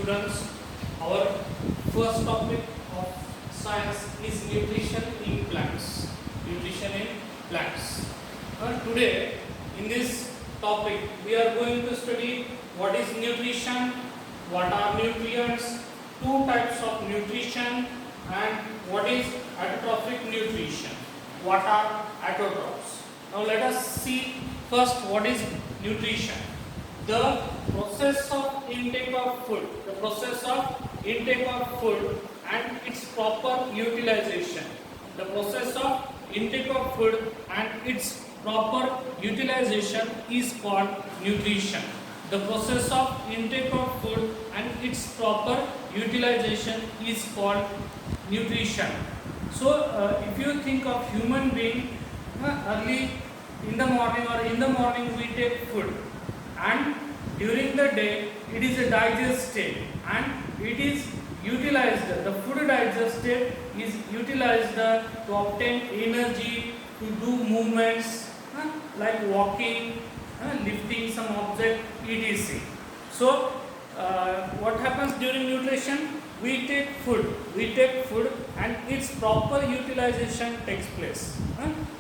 students, our first topic of science is nutrition in plants. Nutrition in plants. Today, in this topic, we are going to study what is nutrition, what are nutrients, two types of nutrition, and what is autotrophic nutrition. What are autotrophs? Now let us see first what is nutrition. The process of intake of food, and its proper utilization. The process of intake of food and its proper utilization is called nutrition. The process of intake of food and its proper utilization is called nutrition. So, if you think of human being, early in the morning we take food, and during the day it is digested and it is utilized. The food digested is utilized to obtain energy, to do movements like walking, lifting some object, etc. So, what happens during nutrition? We take food and its proper utilization takes place.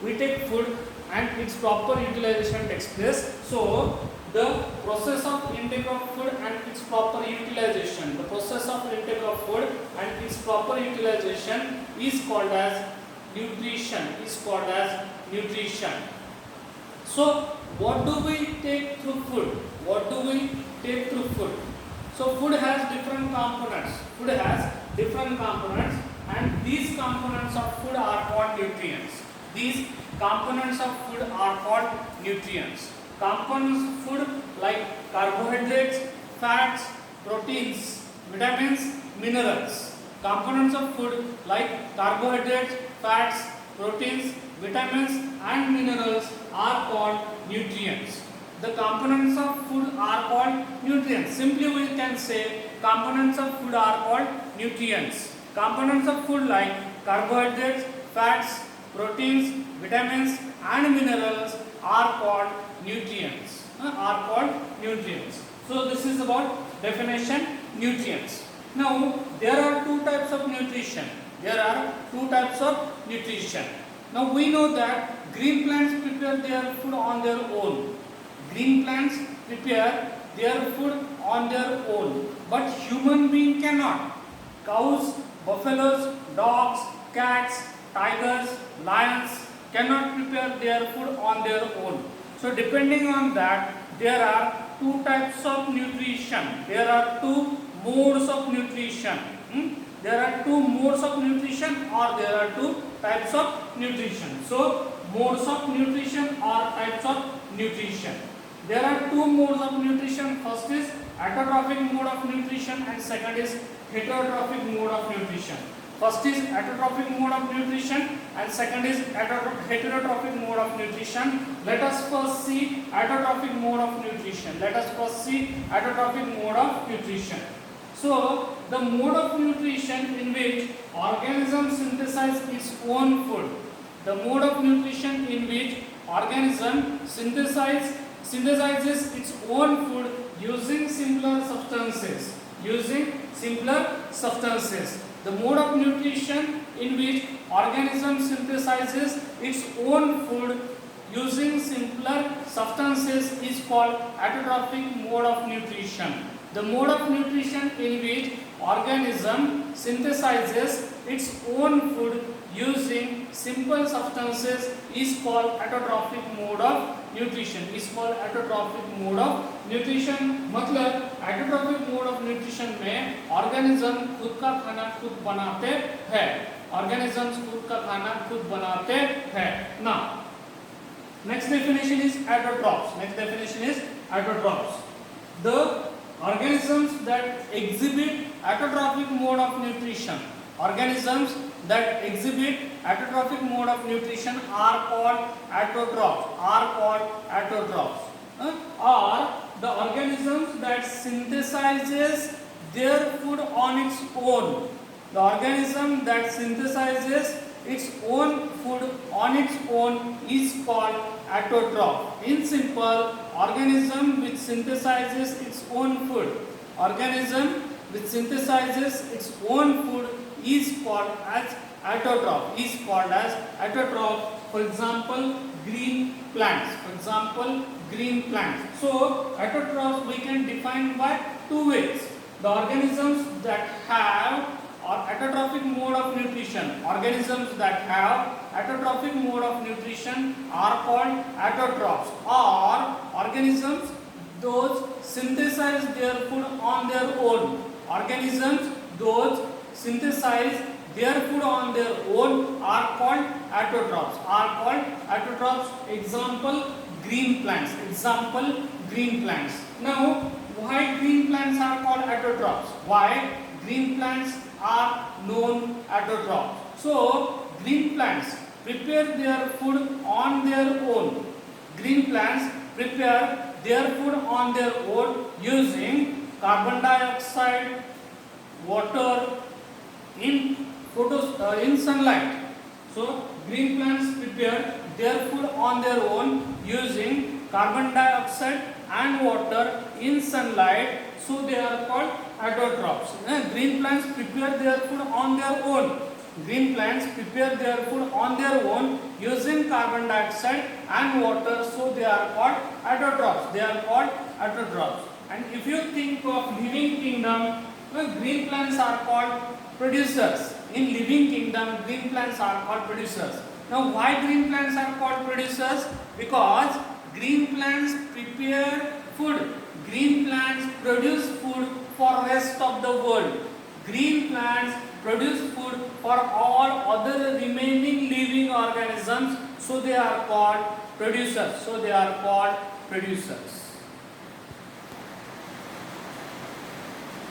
We take food and its proper utilization takes place. So, the process of intake of food and its proper utilization, is called as nutrition. So, what do we take through food? So, food has different components. And these components of food are called nutrients. Components of food like carbohydrates, fats, proteins, vitamins, minerals. Components of food like carbohydrates, fats, proteins, vitamins and minerals are called nutrients. The components of food are called nutrients. Simply we can say components of food are called nutrients. Components of food like carbohydrates, fats, proteins, vitamins and minerals are called nutrients. So this is about definition nutrients. Now there are two types of nutrition. Now we know that green plants prepare their food on their own. But human being cannot. Cows, buffaloes, dogs, cats, tigers, lions cannot prepare their food on their own. So depending on that, there are two types of nutrition. There are two modes of nutrition. There are two modes of nutrition, or there are two types of nutrition. So modes of nutrition or types of nutrition. There are two modes of nutrition. First is autotrophic mode of nutrition and second is heterotrophic mode of nutrition. First is autotrophic mode of nutrition and second is heterotrophic mode of nutrition. Let us first see autotrophic mode of nutrition. So, the mode of nutrition in which organism synthesize its own food. The mode of nutrition in which organism synthesizes its own food using simpler substances. The mode of nutrition in which organism synthesizes its own food using simpler substances is called autotrophic mode of nutrition. The mode of nutrition in which organism synthesizes its own food using simple substances is called autotrophic mode of nutrition. मतलब autotrophic mode of nutrition में organism खुद का खाना खुद बनाते हैं. Now, next definition is autotrophs. The organisms that exhibit autotrophic mode of nutrition. Are called autotrophs. Or the organisms that synthesizes their food on its own. The organism that synthesizes its own food on its own is called autotroph. In simple, organism which synthesizes its own food. Organism which synthesizes its own food is called as autotroph. Is called as autotroph. For example, green plants. For example, green plants. So autotrophs we can define by two ways. The organisms that have or autotrophic mode of nutrition. Organisms that have autotrophic mode of nutrition are called autotrophs, or organisms those synthesize their food on their own. Organisms those synthesize their food on their own are called autotrophs. Are called autotrophs. Example, green plants. Example, green plants. Now, why green plants are called autotrophs? Why green plants are known autotrophs? So, green plants prepare their food on their own. Green plants prepare their food on their own using carbon dioxide, water, in sunlight. So green plants prepare their food on their own using carbon dioxide and water in sunlight. So they are called autotrophs. Green plants prepare their food on their own. Green plants prepare their food on their own using carbon dioxide and water. So they are called autotrophs. They are called autotrophs. And if you think of living kingdom, green plants are called producers. In living kingdom, green plants are called producers. Now, why green plants are called producers? Because green plants prepare food. Green plants produce food for rest of the world. Green plants produce food for all other remaining living organisms. So they are called producers. So they are called producers.